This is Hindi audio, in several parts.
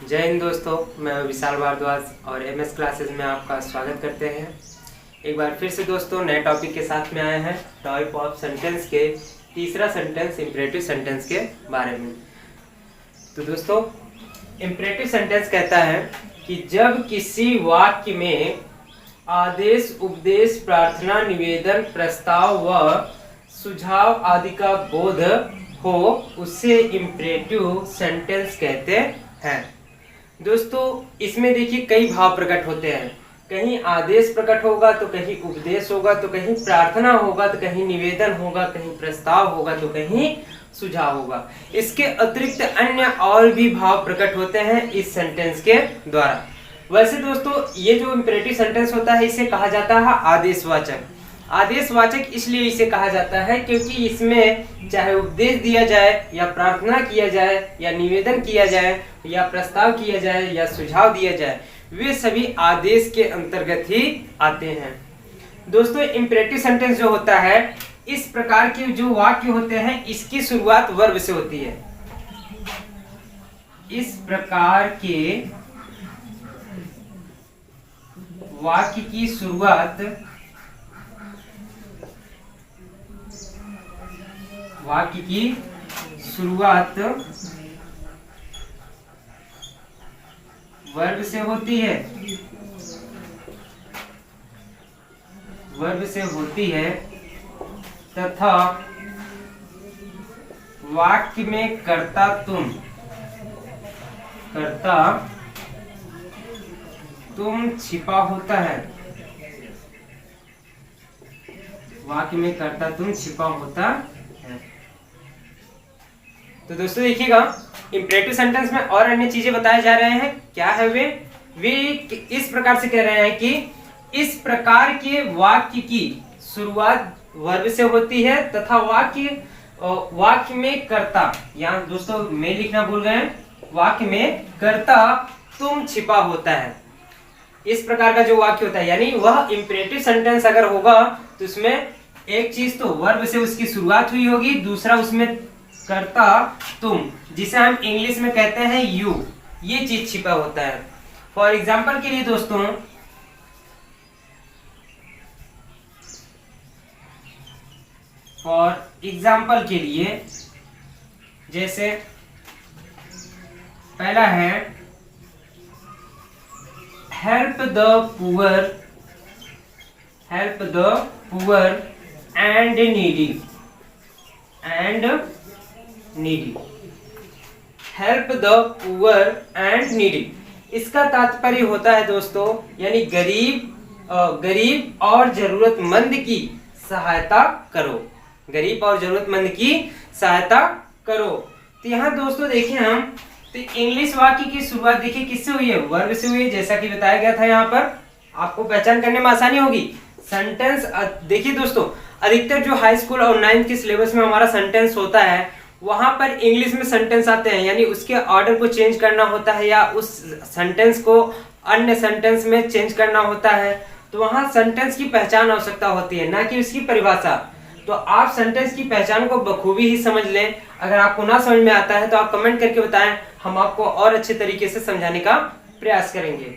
जय हिंद दोस्तों, मैं विशाल भारद्वाज और एमएस क्लासेस में आपका स्वागत करते हैं। एक बार फिर से दोस्तों नए टॉपिक के साथ में आए हैं टाइप ऑफ सेंटेंस के तीसरा सेंटेंस इंपरेटिव सेंटेंस के बारे में। तो दोस्तों इंपरेटिव सेंटेंस कहता है कि जब किसी वाक्य में आदेश, उपदेश, प्रार्थना, निवेदन, प्रस्ताव व सुझाव आदि का बोध हो उसे इंपरेटिव सेंटेंस कहते हैं। दोस्तों इसमें देखिए कई भाव प्रकट होते हैं। कहीं आदेश प्रकट होगा तो कहीं उपदेश होगा, तो कहीं प्रार्थना होगा, तो कहीं निवेदन होगा, कहीं प्रस्ताव होगा, तो कहीं सुझाव होगा। इसके अतिरिक्त अन्य और भी भाव प्रकट होते हैं इस सेंटेंस के द्वारा। वैसे दोस्तों ये जो इंपरेटिव सेंटेंस होता है इसे कहा जाता है आदेशवाचक। आदेशवाचक इसलिए इसे कहा जाता है क्योंकि इसमें चाहे उपदेश दिया जाए या प्रार्थना किया जाए या निवेदन किया जाए या प्रस्ताव किया जाए या सुझाव दिया जाए, वे सभी आदेश के अंतर्गत ही आते हैं। दोस्तों इंपरेटिव सेंटेंस जो होता है, इस प्रकार के जो वाक्य होते हैं इसकी शुरुआत वर्ब से होती है। इस प्रकार के वाक्य की शुरुआत वर्ब से होती है तथा वाक्य में कर्ता तुम छिपा होता है। वाक्य में कर्ता तुम छिपा होता है। तो दोस्तों देखिएगा इंपरेटिव सेंटेंस में और अन्य चीजें बताए जा रहे हैं। क्या है वे इस प्रकार से कह रहे हैं कि इस प्रकार के वाक्य की शुरुआत वर्ब से होती है तथा वाक्य में कर्ता, यहाँ दोस्तों मैं लिखना भूल गए, वाक्य में कर्ता तुम छिपा होता है। इस प्रकार का जो वाक्य होता है यानी वह इंपरेटिव सेंटेंस अगर होगा तो उसमें एक चीज तो वर्ब से उसकी शुरुआत हुई होगी, दूसरा उसमें कर्ता तुम, जिसे हम इंग्लिश में कहते हैं यू, ये चीज छिपा होता है। फॉर एग्जाम्पल के लिए दोस्तों जैसे पहला है help the poor and needy. Help the poor and needy, इसका तात्पर्य होता है दोस्तों यानी गरीब और जरूरतमंद की सहायता करो। गरीब और जरूरतमंद की सहायता करो। तो यहाँ दोस्तों देखिए हम तो इंग्लिश वाक्य की शुरुआत देखिए किससे हुई है, वर्ब से हुई है, जैसा कि बताया गया था। यहाँ पर आपको पहचान करने में आसानी होगी। सेंटेंस देखिए दोस्तों अधिकतर जो हाई स्कूल और 9th के सिलेबस में हमारा सेंटेंस होता है वहां पर इंग्लिश में सेंटेंस आते हैं, यानी उसके ऑर्डर को चेंज करना होता है या उस सेंटेंस को अन्य सेंटेंस में चेंज करना होता है। तो वहां सेंटेंस की पहचान आवश्यकता होती है, ना कि उसकी परिभाषा। तो आप सेंटेंस की पहचान को बखूबी ही समझ लें। अगर आपको ना समझ में आता है तो आप कमेंट करके बताएं, हम आपको और अच्छे तरीके से समझाने का प्रयास करेंगे।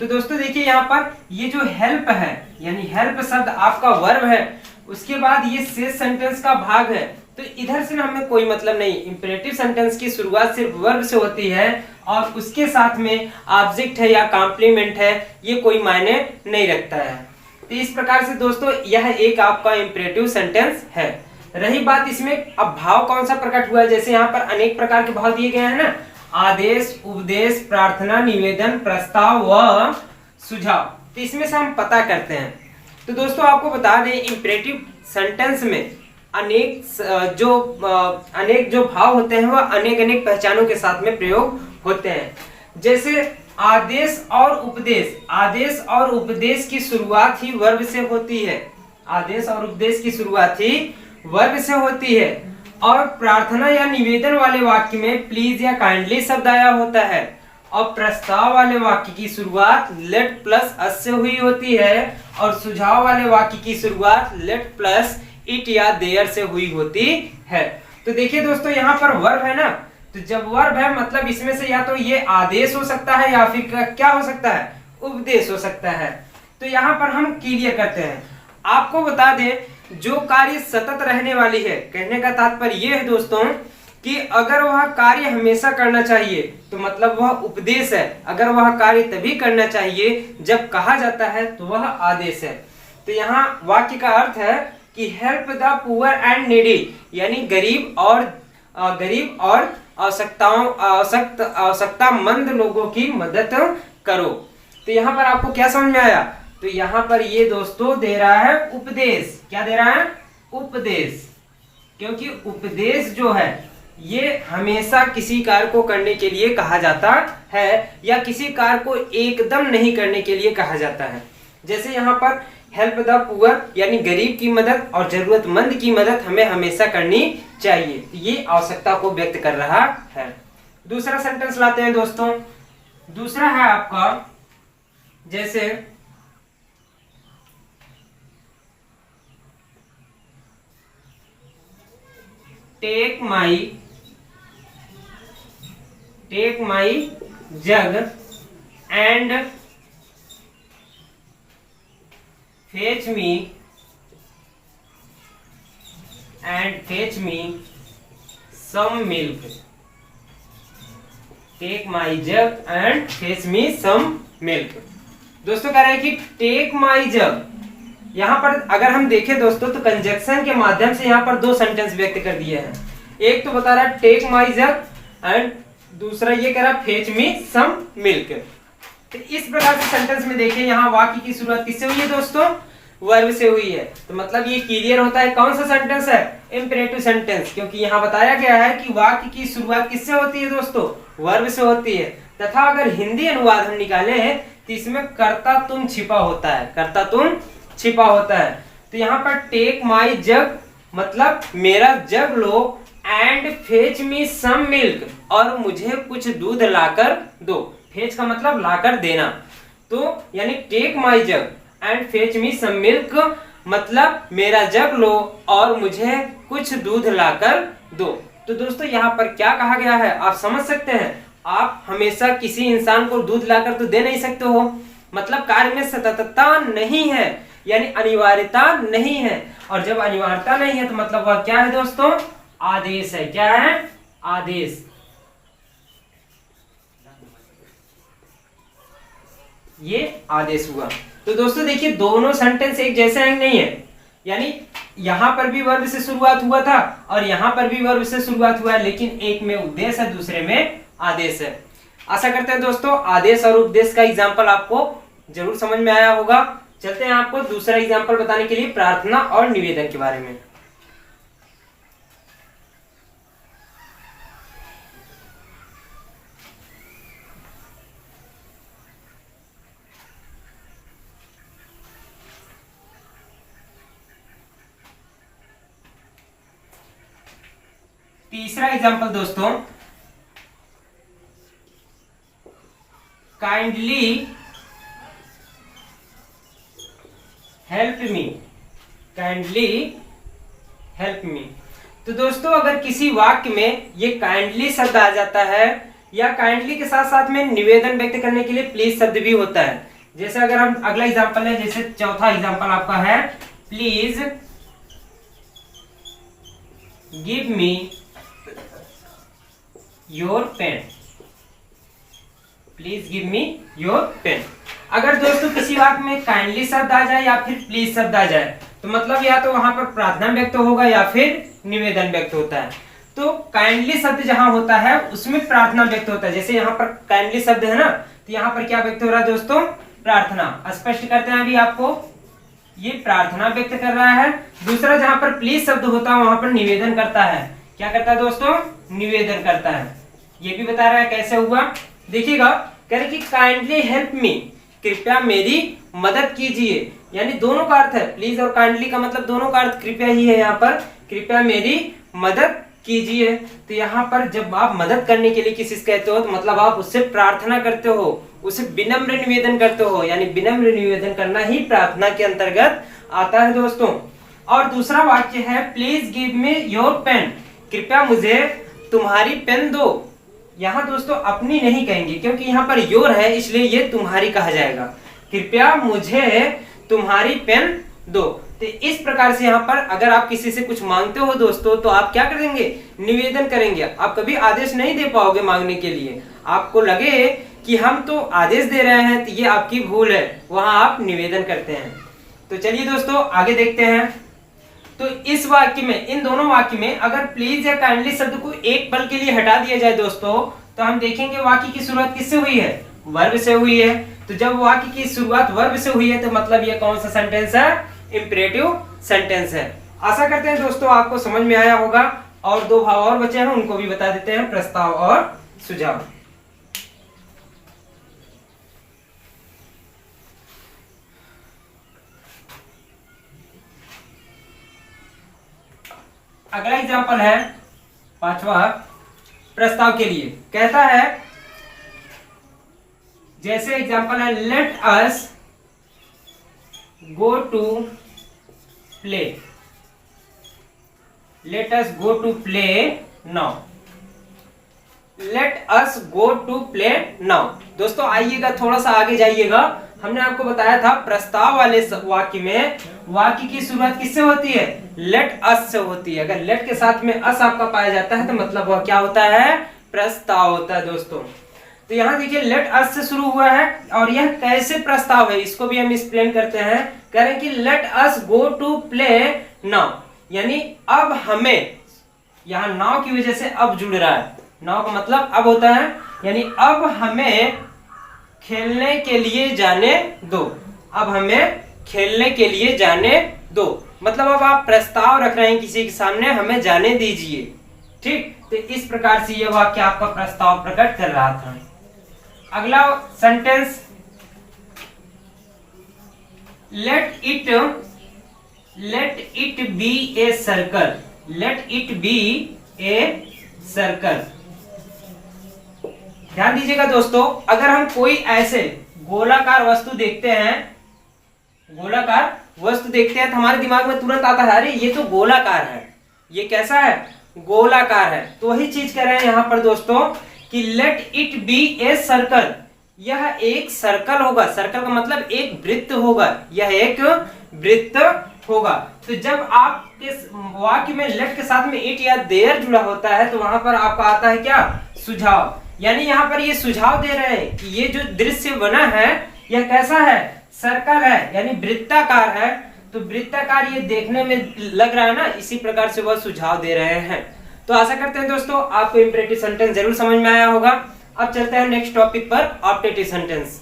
तो दोस्तों देखिए यहाँ पर ये जो हेल्प है यानी हेल्प शब्द आपका वर्ब है, उसके बाद ये शेष सेंटेंस का भाग है, तो इधर से हमें कोई मतलब नहीं। इंपरेटिव सेंटेंस की शुरुआत सिर्फ वर्ब से होती है और उसके साथ में ऑब्जेक्ट है या कॉम्प्लीमेंट है, ये कोई मायने नहीं रखता है। तो इस प्रकार से दोस्तों यह एक आपका इंपरेटिव सेंटेंस है। रही बात इसमें अब भाव कौन सा प्रकट हुआ है, जैसे यहाँ पर अनेक प्रकार के भाव दिए गए हैं ना, आदेश, उपदेश, प्रार्थना, निवेदन, प्रस्ताव व सुझाव। तो इसमें से हम पता करते हैं। तो दोस्तों आपको बता दें इंपरेटिव सेंटेंस में अनेक जो भाव होते हैं वह अनेक पहचानों के साथ में प्रयोग होते हैं। जैसे आदेश और उपदेश की शुरुआत ही वर्ब से होती है। आदेश और उपदेश की शुरुआत ही वर्ब से होती है और प्रार्थना या निवेदन वाले वाक्य में प्लीज या काइंडली शब्द आया होता है और प्रस्ताव वाले वाक्य की शुरुआत लेट प्लस अस से हुई होती है और सुझाव वाले वाक्य की शुरुआत लेट प्लस इट या देयर से हुई होती है। तो देखिए दोस्तों यहाँ पर वर्ब है ना, तो जब वर्ब है मतलब इसमें से या तो ये आदेश हो सकता है या फिर क्या हो सकता है, उपदेश हो सकता है। तो यहाँ पर हम क्लियर करते हैं। आपको बता दें जो कार्य सतत रहने वाली है, कहने का तात्पर्य ये है दोस्तों कि अगर वह कार्य हमेशा करना चाहिए तो मतलब वह उपदेश है, अगर वह कार्य तभी करना चाहिए जब कहा जाता है तो वह आदेश है। तो यहाँ वाक्य का अर्थ है कि help the poor and needy, यानी गरीब और आवश्यकतामंद लोगों की मदद करो। तो यहाँ पर आपको क्या समझ में आया? तो यहाँ पर ये दोस्तों दे रहा है उपदेश। क्या दे रहा है? उपदेश। क्योंकि उपदेश जो है ये हमेशा किसी कार्य को करने के लिए कहा जाता है या किसी कार्य को एकदम नहीं करने के लिए कहा जाता है। जैसे यहाँ पर हेल्प द पुअर यानी गरीब की मदद और जरूरतमंद की मदद हमें हमेशा करनी चाहिए, ये आवश्यकता को व्यक्त कर रहा है। दूसरा सेंटेंस लाते हैं दोस्तों। दूसरा है आपका जैसे take my jug and fetch me some milk. Take my jug and fetch me some milk. दोस्तों कह रहे हैं कि टेक माई जग। यहाँ पर अगर हम देखें दोस्तों तो कंजक्शन के माध्यम से यहाँ पर दो सेंटेंस व्यक्त कर दिए हैं। एक तो बता रहा है टेक माई जग एंड दूसरा ये कह रहा है फेच मी सम मिल्क। तो इस प्रकार से सेंटेंस में देखिए यहाँ वाक्य की शुरुआत किससे हुई है दोस्तों? वर्ब से हुई है। तो मतलब ये क्लियर होता है कौन सा सेंटेंस है? इंपेरेटिव सेंटेंस, क्योंकि यहाँ बताया गया है कि वाक्य की शुरुआत किससे होती है दोस्तों? वर्ब से होती है। तथा अगर हिंदी अनुवाद हम निकाले हैं तो इसमें कर्ता तुम छिपा होता है, कर्ता तुम छिपा होता है। तो यहाँ पर टेक माई जग मतलब मेरा जग लो and fetch me some milk और मुझे कुछ दूध लाकर दो। फेच का मतलब लाकर देना। तो यानी take my jug and fetch me some milk मतलब मेरा जग लो और मुझे कुछ दूध लाकर दो। तो दोस्तों यहाँ पर क्या कहा गया है आप समझ सकते हैं। आप हमेशा किसी इंसान को दूध लाकर तो दे नहीं सकते हो, मतलब कार्य में सततता नहीं है, यानी अनिवार्यता नहीं है। और जब अनिवार्यता नहीं है तो मतलब वह क्या है दोस्तों? आदेश है। क्या है? आदेश। ये आदेश हुआ। तो दोस्तों देखिए दोनों सेंटेंस एक जैसे नहीं है, यानी यहां पर भी वर्ब से शुरुआत हुआ था और यहां पर भी वर्ब से शुरुआत हुआ है, लेकिन एक में उद्देश्य है दूसरे में आदेश है। आशा करते हैं दोस्तों आदेश और उपदेश का एग्जाम्पल आपको जरूर समझ में आया होगा। चलते हैं आपको दूसरा एग्जाम्पल बताने के लिए प्रार्थना और निवेदन के बारे में। तीसरा एग्जाम्पल दोस्तों kindly help me, kindly help me. तो दोस्तों अगर किसी वाक्य में ये काइंडली शब्द आ जाता है या काइंडली के साथ साथ में निवेदन व्यक्त करने के लिए प्लीज शब्द भी होता है। जैसे अगर हम अगला एग्जाम्पल है, जैसे चौथा एग्जाम्पल आपका है please give me your pen, please give me your pen. अगर दोस्तों किसी वाक्य में काइंडली शब्द आ जाए या फिर प्लीज शब्द आ जाए तो मतलब या तो वहां पर प्रार्थना व्यक्त होगा या फिर निवेदन व्यक्त होता है। तो काइंडली शब्द जहां होता है उसमें प्रार्थना व्यक्त होता है। जैसे यहाँ पर काइंडली शब्द है ना, तो यहाँ पर क्या व्यक्त हो रहा है दोस्तों? प्रार्थना। स्पष्ट करते हैं अभी आपको, ये प्रार्थना व्यक्त कर रहा है। दूसरा जहां पर प्लीज शब्द होता है वहां पर निवेदन करता है। क्या करता है दोस्तों? निवेदन करता है। ये भी बता रहा है कैसे हुआ, देखिएगा। कह रहे कि काइंडली हेल्प मी, कृपया मेरी मदद कीजिए, यानी दोनों का अर्थ है प्लीज और काइंडली का मतलब दोनों का अर्थ कृपया ही है। यहाँ पर कृपया मेरी मदद कीजिए। तो यहाँ पर जब आप मदद करने के लिए किसी से कहते हो तो मतलब आप उससे प्रार्थना करते हो, उसे विनम्र निवेदन करते हो, यानी विनम्र निवेदन करना ही प्रार्थना के अंतर्गत आता है दोस्तों। और दूसरा वाक्य है please give me your pen, कृपया मुझे तुम्हारी पेन दो। यहाँ दोस्तों अपनी नहीं कहेंगे क्योंकि यहाँ पर योर है, इसलिए ये तुम्हारी कहा जाएगा। कृपया मुझे तुम्हारी पेन दो। तो इस प्रकार से यहाँ पर अगर आप किसी से कुछ मांगते हो दोस्तों तो आप क्या करेंगे, निवेदन करेंगे। आप कभी आदेश नहीं दे पाओगे मांगने के लिए। आपको लगे कि हम तो आदेश दे रहे हैं तो ये आपकी भूल है, वहां आप निवेदन करते हैं। तो चलिए दोस्तों आगे देखते हैं। तो इस वाक्य में, इन दोनों वाक्य में अगर प्लीज या काइंडली शब्द को एक पल के लिए हटा दिया जाए दोस्तों, तो हम देखेंगे वाक्य की शुरुआत किससे हुई है, वर्ब से हुई है। तो जब वाक्य की शुरुआत वर्ब से हुई है तो मतलब ये कौन सा सेंटेंस है, इंपरेटिव सेंटेंस है। आशा करते हैं दोस्तों आपको समझ में आया होगा। और दो भाव और बचे हैं, उनको भी बता देते हैं, प्रस्ताव और सुझाव। अगला एग्जाम्पल है पांचवा, प्रस्ताव के लिए। कहता है, जैसे एग्जाम्पल है, let us go to play. Let us go to play now. Let us go to play now. दोस्तों आइएगा, थोड़ा सा आगे जाइएगा। हमने आपको बताया था प्रस्ताव वाले वाक्य में वाक्य की शुरुआत किससे होती है, लेट अस से होती है। अगर लेट के साथ में अस आपका पाया जाता है तो मतलब वह क्या होता है, प्रस्ताव होता है दोस्तों। तो यहाँ देखिए लेट अस से शुरू हुआ है और यह कैसे प्रस्ताव है इसको भी हम एक्सप्लेन करते हैं। कह रहे हैं कि let us go to play now, यानी अब हमें, यहाँ नाउ की वजह से अब जुड़ रहा है। नाउ का मतलब अब होता है, यानी अब हमें खेलने के लिए जाने दो। अब हमें खेलने के लिए जाने दो, मतलब अब आप प्रस्ताव रख रहे हैं किसी के सामने, हमें जाने दीजिए। ठीक, तो इस प्रकार से यह वाक्य आपका प्रस्ताव प्रकट कर रहा था। अगला sentence, let it be a circle. Let it be a circle. ध्यान दीजिएगा दोस्तों, अगर हम कोई ऐसे गोलाकार वस्तु देखते हैं, गोलाकार वस्तु देखते हैं तो हमारे दिमाग में तुरंत आता है, अरे ये तो गोलाकार है, ये कैसा है, गोलाकार है। तो वही चीज कह रहे हैं यहाँ पर दोस्तों कि let it be a circle. यह एक सर्कल होगा। सर्कल का मतलब एक वृत्त होगा, यह एक वृत्त होगा। तो जब आपके वाक्य में लेट के साथ में इट या देयर जुड़ा होता है तो वहां पर आपका आता है क्या, सुझाव। यानी यहाँ पर ये सुझाव दे रहे हैं कि ये जो दृश्य बना है यह कैसा है, सर्कल है, यानी वृत्ताकार है। तो वृत्ताकार ये देखने में लग रहा है ना, इसी प्रकार से वह सुझाव दे रहे हैं। तो आशा करते हैं दोस्तों आपको इंपरेटिव सेंटेंस जरूर समझ में आया होगा। अब चलते हैं नेक्स्ट टॉपिक पर, ऑप्टेटिव सेंटेंस।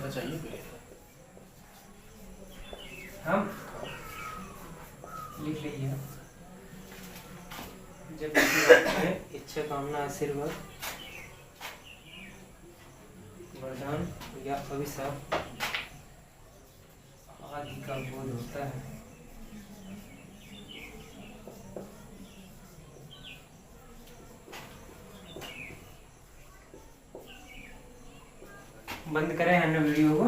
चाहिए हम लिख लीजिए, जब इच्छा कामना आशीर्वाद वरदान या अभिशाप आदि का बोध होता है। बंद करें अन्य वीडियो को।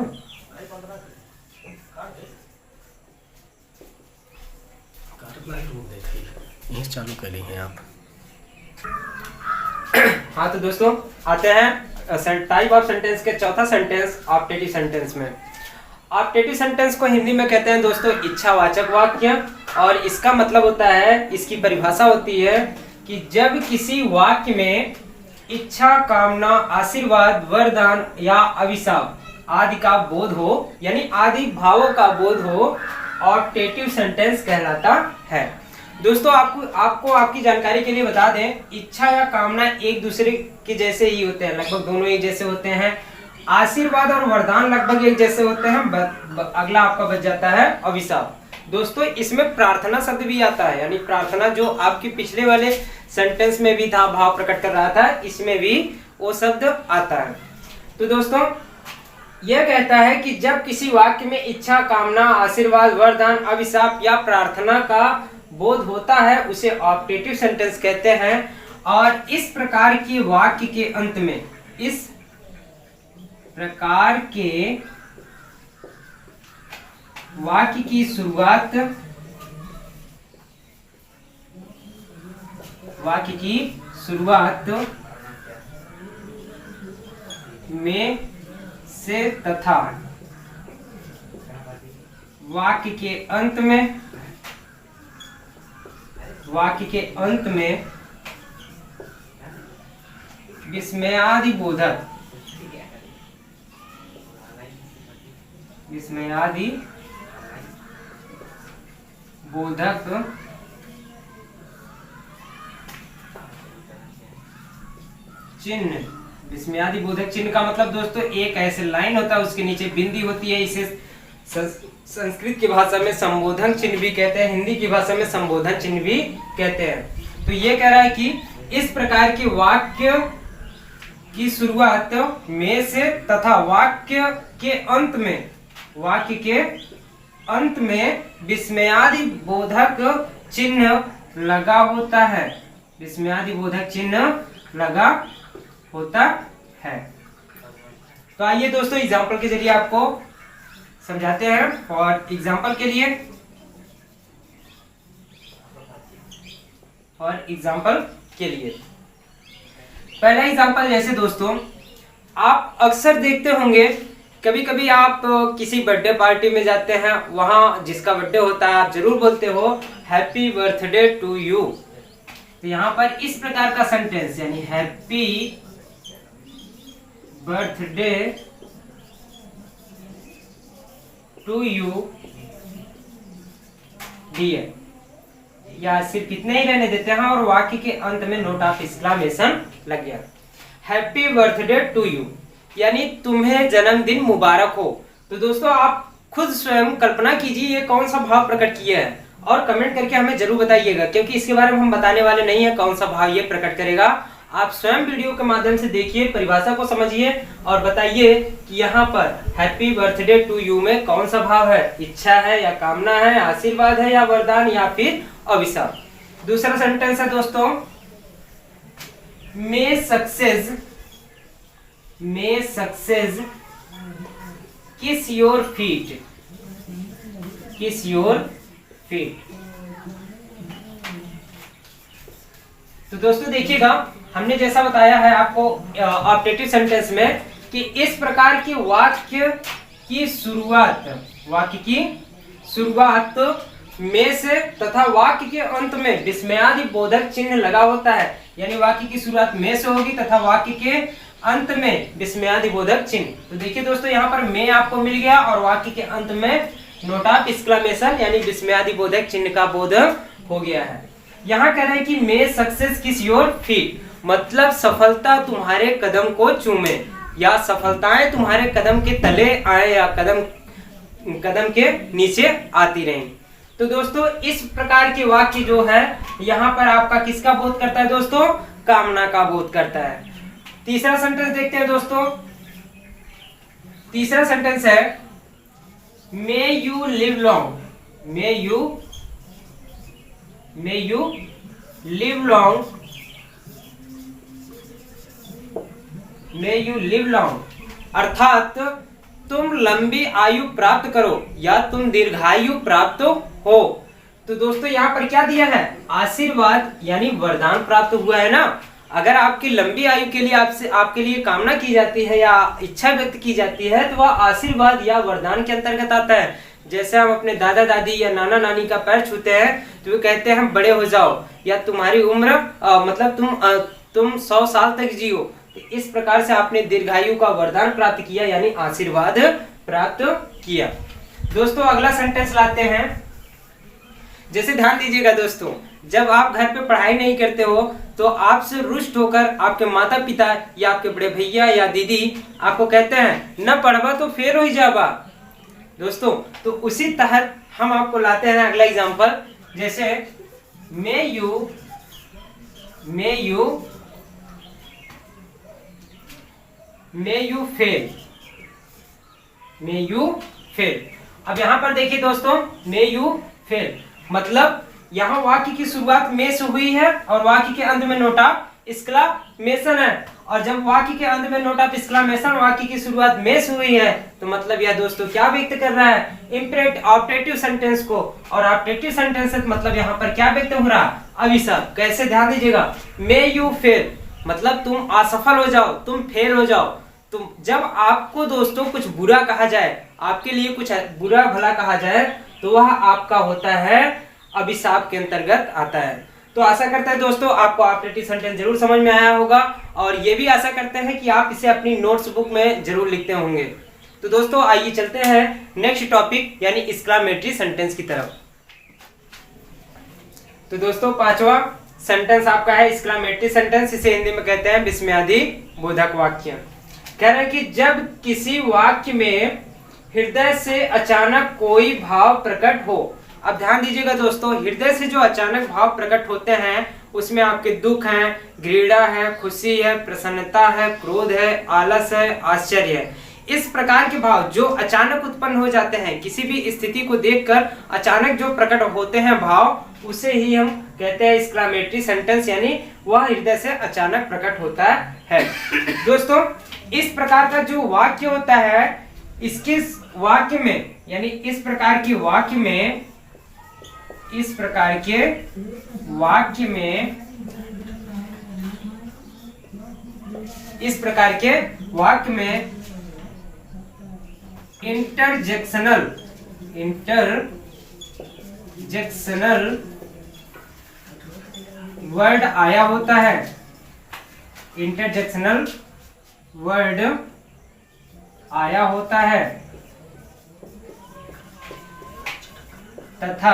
ये चालू कर हैं आप। हाँ तो दोस्तों आते हैं टाइप ऑफ सेंटेंस के चौथा सेंटेंस, ऑप्टेटिव सेंटेंस में। ऑप्टेटिव सेंटेंस को हिंदी में कहते हैं दोस्तों इच्छावाचक वाक्य, और इसका मतलब होता है, इसकी परिभाषा होती है कि जब किसी वाक्य में इच्छा, कामना, आशीर्वाद, वरदान या अभिशाप आदि का बोध हो, यानी आदि भावों का बोध हो, ऑप्टेटिव सेंटेंस कहलाता है। दोस्तों आपको आपकी जानकारी के लिए बता दें, इच्छा या कामना एक दूसरे के जैसे ही होते हैं, लगभग दोनों एक जैसे होते हैं। आशीर्वाद और वरदान लगभग एक जैसे होते हैं। अगला आपका बच जाता है अभिशाप। दोस्तों इसमें प्रार्थना शब्द भी आता है, यानी प्रार्थना जो आपके पिछले वाले सेंटेंस में भी था, भाव प्रकट कर रहा था, इसमें भी वो शब्द आता है। तो दोस्तों यह कहता है कि जब किसी वाक्य में इच्छा, कामना, आशीर्वाद, वरदान, अभिशाप या प्रार्थना का बोध होता है उसे ऑप्टेटिव सेंटेंस कहते हैं। और इस प्रकार के वाक्य के अंत में, इस प्रकार के वाक्य की शुरुआत में से तथा वाक्य के अंत में विस्मयादि बोधक चिन्ह। विस्मयादि बोधक चिन्ह का मतलब दोस्तों एक ऐसे लाइन होता है, उसके नीचे बिंदी होती है। इसे संस्कृत की भाषा में संबोधन चिन्ह भी कहते हैं, हिंदी की भाषा में संबोधन चिन्ह भी कहते हैं। तो ये कह रहा है कि इस प्रकार के वाक्य की शुरुआत में से तथा वाक्य के अंत में विस्मयादि बोधक चिन्ह लगा होता है। विस्मयादि बोधक चिन्ह लगा होता है। तो आइए दोस्तों एग्जाम्पल के जरिए आपको समझाते हैं। और एग्जाम्पल के लिए पहला एग्जाम्पल, जैसे दोस्तों आप अक्सर देखते होंगे, कभी कभी आप किसी बर्थडे पार्टी में जाते हैं, वहां जिसका बर्थडे होता है आप जरूर बोलते हो हैप्पी बर्थडे टू यू। तो यहां पर इस प्रकार का सेंटेंस, यानी happy birthday to you dear, या सिर्फ इतने ही रहने देते हैं और वाक्य के अंत में नोट ऑफ एक्सक्लेमेशन लग गया। हैप्पी बर्थडे टू यू यानी तुम्हें जन्मदिन मुबारक हो। तो दोस्तों आप खुद स्वयं कल्पना कीजिए ये कौन सा भाव प्रकट किया है, और कमेंट करके हमें जरूर बताइएगा, क्योंकि इसके बारे में हम बताने वाले नहीं है कौन सा भाव ये प्रकट करेगा। आप स्वयं वीडियो के माध्यम से देखिए, परिभाषा को समझिए और बताइए कि यहाँ पर हैप्पी बर्थडे टू यू में कौन सा भाव है, इच्छा है या कामना है, आशीर्वाद है या वरदान या फिर अभिशाप। दूसरा सेंटेंस है दोस्तों, मे सक्सेस किस योर फीट। तो दोस्तों देखिएगा, हमने जैसा बताया है आपको ऑप्टेटिव सेंटेंस में कि इस प्रकार के वाक्य की शुरुआत में से तथा वाक्य के अंत में विस्मयादि बोधक चिन्ह लगा होता है। यानी वाक्य की शुरुआत में से होगी तथा वाक्य के अंत में विस्मयादि बोधक चिन्ह। तो देखिए दोस्तों यहाँ पर में आपको मिल गया और वाक्य के अंत में नोट ऑफ एक्सक्लेमेशन यानी विस्मयादि बोधक चिन्ह का बोध हो गया है। यहाँ कह रहे हैं कि मे सक्सेस किस योर फीट, मतलब सफलता तुम्हारे कदम को चूमे या सफलताएं तुम्हारे कदम के तले आए या कदम के नीचे आती रहें। तो दोस्तों इस प्रकार के वाक्य जो है यहाँ पर आपका किसका बोध करता है दोस्तों, कामना का बोध करता है। तीसरा सेंटेंस देखते हैं दोस्तों। तीसरा सेंटेंस है may you live long, may you live long अर्थात तुम लंबी आयु प्राप्त करो या तुम दीर्घायु प्राप्त हो। तो दोस्तों यहाँ पर क्या दिया है, आशीर्वाद यानी वरदान प्राप्त हुआ है ना। अगर आपकी लंबी आयु के लिए आपके लिए कामना की जाती है या इच्छा व्यक्त की जाती है तो वह आशीर्वाद या वरदान के अंतर्गत आता है। जैसे हम अपने दादा दादी या नाना नानी का पैर छूते हैं तो वे कहते हैं हम बड़े हो जाओ या तुम्हारी उम्र मतलब तुम 100 साल तक जियो। इस प्रकार से आपने दीर्घायु का वरदान प्राप्त किया यानी आशीर्वाद प्राप्त किया। दोस्तों अगला सेंटेंस लाते हैं। जैसे ध्यान दीजिएगा दोस्तों, जब आप घर पे पढ़ाई नहीं करते हो तो आपसे रुष्ट होकर आपके माता पिता या आपके बड़े भैया या दीदी आपको कहते हैं न पढ़वा तो फेल हो जाबा दोस्तों। तो उसी तरह हम आपको लाते हैं अगला एग्जांपल, जैसे may you fail, may you fail. अब यहाँ पर देखिए दोस्तों, मे यू फेल मतलब यहाँ वाक्य की शुरुआत में से हुई है और वाक्य के अंत में नोट ऑफ एक्सक्लेमेशन है, और जब वाक्य के अंत में नोट ऑफ एक्सक्लेमेशन वाक्य की शुरुआत में से हुई है तो मतलब यह दोस्तों क्या व्यक्त कर रहा है, इम्परेटिव ऑब्जेक्टिव सेंटेंस को, और ऑब्जेक्टिव सेंटेंस मतलब यहाँ पर क्या व्यक्त हो रहा, अभिशाप। कैसे, ध्यान दीजिएगा, मे यू फेल मतलब तुम असफल हो जाओ, तुम फेल हो जाओ। तुम जब आपको दोस्तों कुछ बुरा कहा जाए, आपके लिए कुछ बुरा भला कहा जाए तो वह आपका होता है अभिशाप के अंतर्गत आता है। तो आशा करते हैं दोस्तों आपको ऑब्जेक्टिव सेंटेंस जरूर समझ में आया होगा, और ये भी आशा करते हैं कि आप इसे अपनी नोट्स बुक में जरूर लिखते होंगे। तो दोस्तों आइए चलते हैं नेक्स्ट टॉपिक यानी एक्सक्लेमेटरी सेंटेंस की तरफ। तो दोस्तों पांचवा सेंटेंस आपका है एक्सक्लेमेटरी सेंटेंस, इसे हिंदी में कहते हैं विस्मयादि बोधक वाक्य। कह रहे हैं कि जब किसी वाक्य में हृदय से अचानक कोई भाव प्रकट हो। अब ध्यान दीजिएगा दोस्तों, हृदय से जो अचानक भाव प्रकट होते हैं उसमें आपके दुख है, घृणा है, खुशी है, प्रसन्नता है, क्रोध है, आलस है, आश्चर्य है। इस प्रकार के भाव जो अचानक उत्पन्न हो जाते हैं, किसी भी स्थिति को देखकर अचानक जो प्रकट होते हैं भाव, उसे ही हम कहते हैं एक्सक्लेमेटरी सेंटेंस, यानी वह हृदय से अचानक प्रकट होता है। दोस्तों इस प्रकार का जो वाक्य होता है, इसके वाक्य में यानी इस प्रकार के वाक्य में इंटरजेक्शनल वर्ड आया होता है, इंटरजेक्शनल वर्ड आया होता है तथा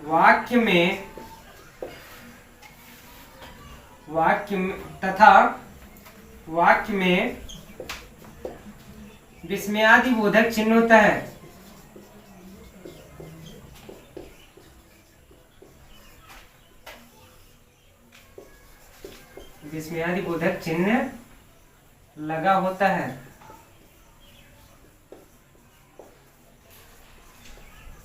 वाक्य में विस्मयादि बोधक चिन्ह होता है। विस्मयादि बोधक चिन्ह लगा होता है।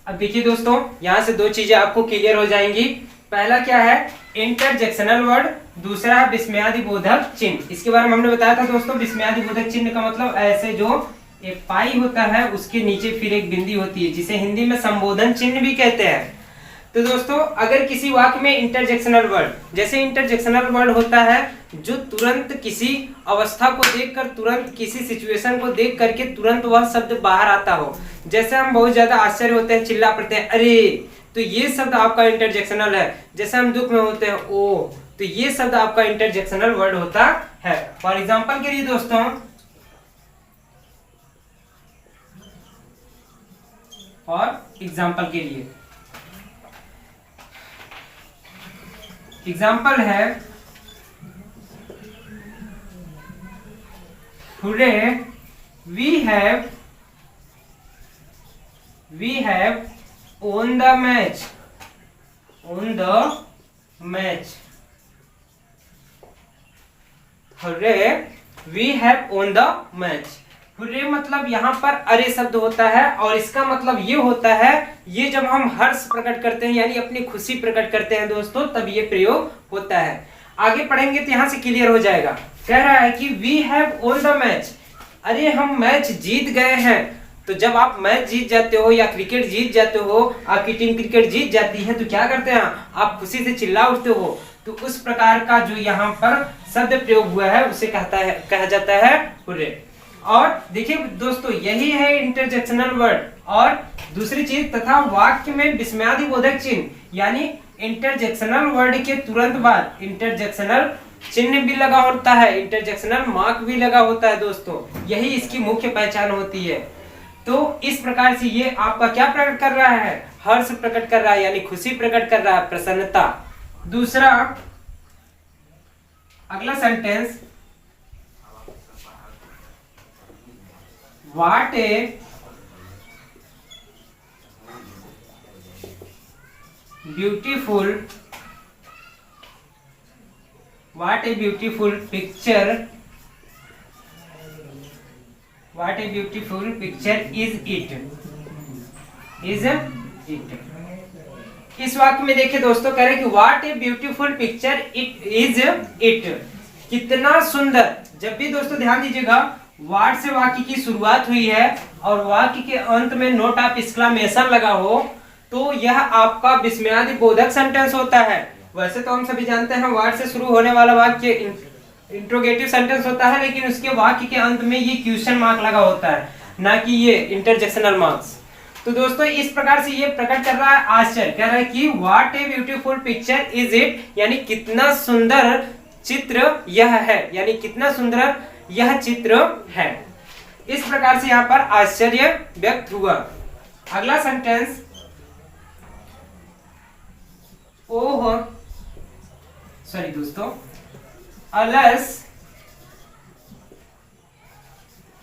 अब देखिए दोस्तों, यहां से दो चीजें आपको क्लियर हो जाएंगी। पहला क्या है, इंटरजेक्शनल वर्ड, दूसरा है विस्मयादि बोधक चिन्ह। इसके बारे में हमने बताया था दोस्तों, विस्मयादि बोधक चिन्ह का मतलब ऐसे जो एक पाई होता है उसके नीचे फिर एक बिंदी होती है, जिसे हिंदी में संबोधन चिन्ह भी कहते हैं। तो दोस्तों अगर किसी वाक्य में इंटरजेक्शनल वर्ड, जैसे इंटरजेक्शनल वर्ड होता है जो तुरंत किसी अवस्था को देखकर, तुरंत किसी सिचुएशन को देख करके तुरंत वह शब्द बाहर आता हो। जैसे हम बहुत ज्यादा आश्चर्य होते हैं, चिल्ला पड़ते हैं अरे, तो ये शब्द आपका इंटरजेक्शनल है। जैसे हम दुख में होते हैं ओ, तो ये शब्द आपका इंटरजेक्शनल वर्ड होता है। फॉर एग्जाम्पल के लिए दोस्तों, एग्जाम्पल है today we have won the match, today we have won the match। Today मतलब यहाँ पर अरे शब्द होता है, और इसका मतलब ये होता है, ये जब हम हर्ष प्रकट करते हैं यानी अपनी खुशी प्रकट करते हैं दोस्तों, तब ये प्रयोग होता है। आगे पढ़ेंगे तो यहाँ से क्लियर हो जाएगा। कह रहा है कि we have won the match, अरे हम मैच जीत गए हैं। तो जब आप मैच जीत जाते हो या क्रिकेट जीत जाते हो, आपकी टीम क्रिकेट जीत जाती है, तो क्या करते हैं आप, खुशी से चिल्ला उठते हो। तो उस प्रकार का जो यहाँ पर शब्द प्रयोग हुआ है उसे कहा जाता है हुर्रे। और देखिए दोस्तों, यही है इंटरजेक्शनल वर्ड। और दूसरी चीज, तथा वाक्य में विस्मयादि बोधक चिन्ह, यानी इंटरजेक्शनल वर्ड के तुरंत बाद इंटरजेक्शनल चिन्ह भी लगा होता है, इंटरजेक्शनल मार्क भी लगा होता है दोस्तों। यही इसकी मुख्य पहचान होती है। तो इस प्रकार से ये आपका क्या प्रकट कर रहा है, हर्ष प्रकट कर रहा है, यानी खुशी प्रकट कर रहा है, प्रसन्नता। दूसरा अगला sentence, what a beautiful picture, what a beautiful picture is it. इस वाक्य में देखिए दोस्तों, कह रहे कि what a beautiful picture it is it, कितना सुंदर। जब भी दोस्तों ध्यान दीजिएगा, व्हाट से वाक्य की शुरुआत हुई है और वाक्य के अंत में नोट ऑफ एक्सक्लेमेशन लगा हो, तो यह आपका विस्मयादि बोधक सेंटेंस होता है। वैसे तो हम सभी जानते हैं व्हाट से शुरू होने वाला वाक्य इंट्रोगेटिव सेंटेंस होता है, लेकिन उसके वाक्य के अंत में ये क्वेश्चन मार्क लगा होता है, ना कि ये इंटरजेक्शनल मार्क्स। तो दोस्तों इस प्रकार से ये प्रकट कर रहा है आश्चर्य, कह रहा है कि what a beautiful picture is it, यानी कितना सुंदर चित्र यह है, यानी कितना सुंदर यह चित्र है। इस प्रकार से यहाँ पर आश्चर्य व्यक्त हुआ। अगला सेंटेंस, ओह सॉरी दोस्तों, अलस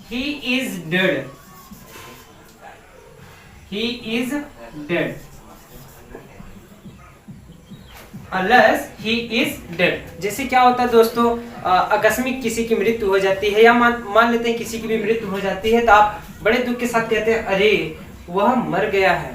he is dead, he is dead, unless he is dead. जैसे क्या होता है दोस्तों, आकस्मिक किसी की मृत्यु हो जाती है, या मान लेते हैं किसी की भी मृत्यु हो जाती है, तो आप बड़े दुख के साथ कहते हैं अरे वह मर गया है,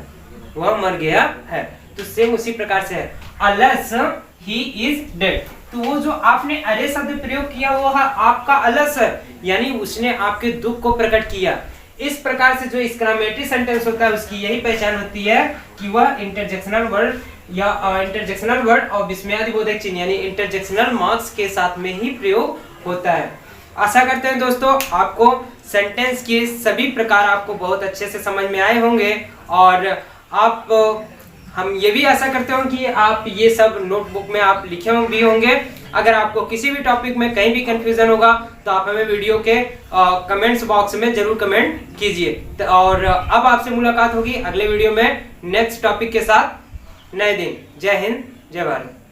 वह मर गया है। तो सेम उसी प्रकार से है, अनलेस ही इज डेड। तो वो जो आपने अरे शब्द प्रयोग किया वो है आपका अलस है, यानी उसने आपके दुख को प्रकट किया। इस प्रकार से जो एक्सक्लेमेटरी सेंटेंस होता है उसकी यही पहचान होती है कि वह इंटरजेक्शनल वर्ड या इंटरजेक्शनल वर्ड और विस्मयादिबोधक चिन्ह यानी इंटरजेक्शनल मार्क्स के साथ में ही प्रयोग होता है। आशा करते हैं दोस्तों आपको सेंटेंस के सभी प्रकार आपको बहुत अच्छे से समझ में आए होंगे, और हम ये भी आशा करते हो कि आप ये सब नोटबुक में आप लिखे भी होंगे। अगर आपको किसी भी टॉपिक में कहीं भी कंफ्यूजन होगा तो आप हमें वीडियो के कमेंट्स बॉक्स में जरूर कमेंट कीजिए। और अब आपसे मुलाकात होगी अगले वीडियो में नेक्स्ट टॉपिक के साथ। नए दिन। जय हिंद, जय भारत।